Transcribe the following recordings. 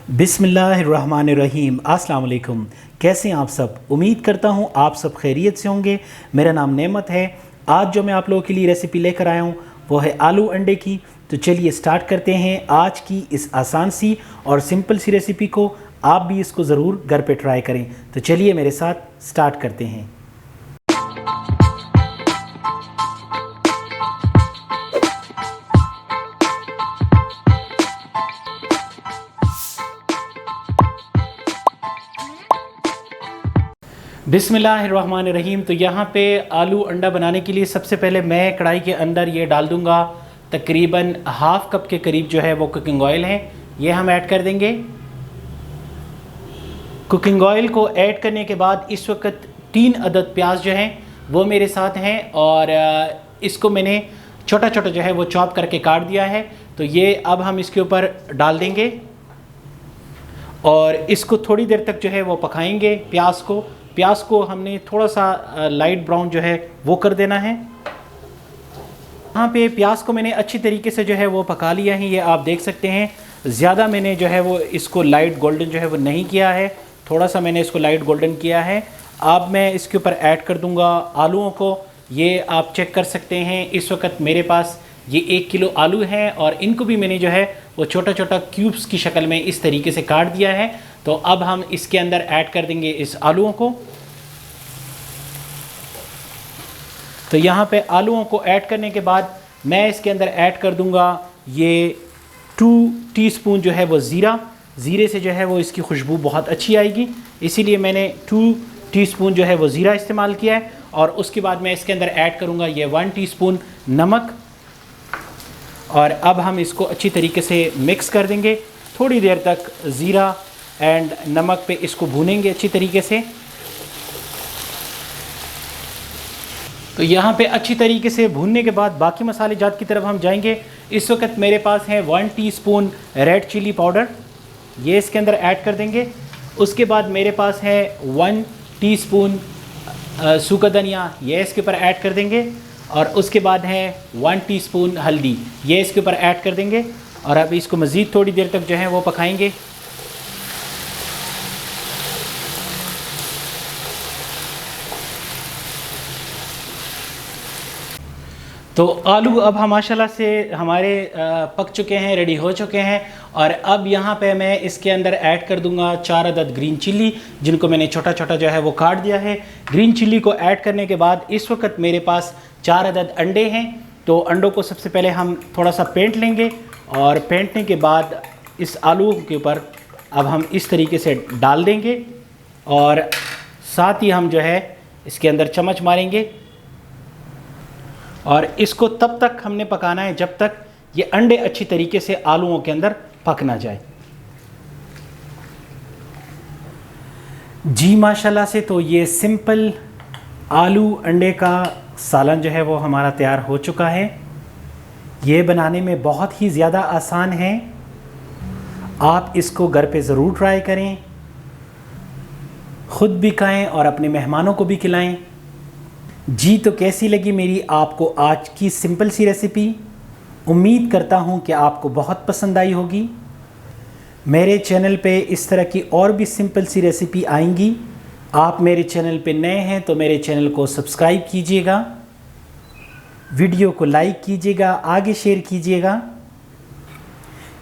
बिस्मिल्लाहिर्रहमानिर्रहीम। अस्सलाम वालेकुम। कैसे हैं आप सब? उम्मीद करता हूँ आप सब खैरियत से होंगे। मेरा नाम नेमत है। आज जो मैं आप लोगों के लिए रेसिपी लेकर आया हूँ वो है आलू अंडे की। तो चलिए स्टार्ट करते हैं आज की इस आसान सी और सिंपल सी रेसिपी को। आप भी इसको ज़रूर घर पे ट्राई करें। तो चलिए मेरे साथ स्टार्ट करते हैं। बिस्मिल्लाहिर्रहमानिर्रहीम। तो यहाँ पे आलू अंडा बनाने के लिए सबसे पहले मैं कढ़ाई के अंदर ये डाल दूँगा तकरीबन हाफ़ कप के करीब जो है वो कुकिंग ऑयल है, ये हम ऐड कर देंगे। कुकिंग ऑयल को ऐड करने के बाद इस वक्त 3 अदद प्याज जो हैं वो मेरे साथ हैं और इसको मैंने छोटा छोटा जो है वो चॉप करके काट दिया है। तो ये अब हम इसके ऊपर डाल देंगे और इसको थोड़ी देर तक जो है वो पकाएंगे। प्याज को हमने थोड़ा सा लाइट ब्राउन जो है वो कर देना है। यहाँ पे प्याज को मैंने अच्छी तरीके से जो है वो पका लिया है, ये आप देख सकते हैं। ज़्यादा मैंने जो है वो इसको लाइट गोल्डन जो है वो नहीं किया है, थोड़ा सा मैंने इसको लाइट गोल्डन किया है। अब मैं इसके ऊपर ऐड कर दूँगा आलूओं को। ये आप चेक कर सकते हैं, इस वक्त मेरे पास ये 1 किलो आलू हैं और इनको भी मैंने जो है वो छोटा छोटा क्यूब्स की शक्ल में इस तरीके से काट दिया है। तो अब हम इसके अंदर ऐड कर देंगे इस आलूओं को। तो यहाँ पे आलूओं को ऐड करने के बाद मैं इसके अंदर ऐड कर दूँगा ये 2 टीस्पून जो है वो ज़ीरे से जो है वो इसकी खुशबू बहुत अच्छी आएगी, इसीलिए मैंने 2 टीस्पून जो है वो ज़ीरा इस्तेमाल किया है। और उसके बाद मैं इसके अंदर ऐड करूँगा ये 1 टीस्पून नमक और अब हम इसको अच्छी तरीके से मिक्स कर देंगे। थोड़ी देर तक ज़ीरा एंड नमक पे इसको भूनेंगे अच्छी तरीके से। तो यहाँ पे अच्छी तरीके से भूनने के बाद बाकी मसाले जात की तरफ हम जाएंगे। इस वक्त मेरे पास है 1 टीस्पून रेड चिली पाउडर, ये इसके अंदर ऐड कर देंगे। उसके बाद मेरे पास है 1 टीस्पून सूखा धनिया, ये इसके ऊपर ऐड कर देंगे। और उसके बाद है 1 टीस्पून हल्दी, ये इसके ऊपर ऐड कर देंगे। और अब इसको मज़ीद थोड़ी देर तक जो है वो पकाएंगे। तो आलू अब हम माशाल्लाह से हमारे पक चुके हैं, रेडी हो चुके हैं। और अब यहाँ पे मैं इसके अंदर ऐड कर दूंगा 4 अदद ग्रीन चिल्ली, जिनको मैंने छोटा छोटा जो है वो काट दिया है। ग्रीन चिल्ली को ऐड करने के बाद इस वक्त मेरे पास 4 अदद अंडे हैं। तो अंडों को सबसे पहले हम थोड़ा सा पेंट लेंगे और पेंटने के बाद इस आलू के ऊपर अब हम इस तरीके से डाल देंगे और साथ ही हम जो है इसके अंदर चम्मच मारेंगे। और इसको तब तक हमने पकाना है जब तक ये अंडे अच्छी तरीके से आलूओं के अंदर पक ना जाए। जी माशाल्लाह से तो ये सिंपल आलू अंडे का सालन जो है वो हमारा तैयार हो चुका है। ये बनाने में बहुत ही ज़्यादा आसान है, आप इसको घर पे ज़रूर ट्राई करें, ख़ुद भी खाएं और अपने मेहमानों को भी खिलाएं। जी तो कैसी लगी मेरी आपको आज की सिंपल सी रेसिपी? उम्मीद करता हूँ कि आपको बहुत पसंद आई होगी। मेरे चैनल पे इस तरह की और भी सिंपल सी रेसिपी आएंगी। आप मेरे चैनल पे नए हैं तो मेरे चैनल को सब्सक्राइब कीजिएगा, वीडियो को लाइक कीजिएगा, आगे शेयर कीजिएगा।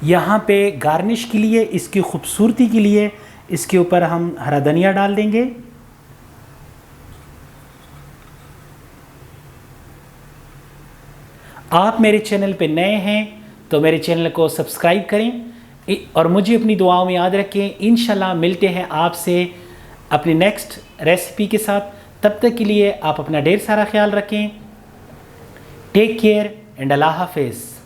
यहाँ पे गार्निश के लिए, इसकी खूबसूरती के लिए इसके ऊपर हम हरा धनिया डाल देंगे। आप मेरे चैनल पे नए हैं तो मेरे चैनल को सब्सक्राइब करें और मुझे अपनी दुआओं में याद रखें। इंशाल्लाह मिलते हैं आपसे अपनी नेक्स्ट रेसिपी के साथ। तब तक के लिए आप अपना ढेर सारा ख्याल रखें। टेक केयर एंड अल्लाह हाफिज़।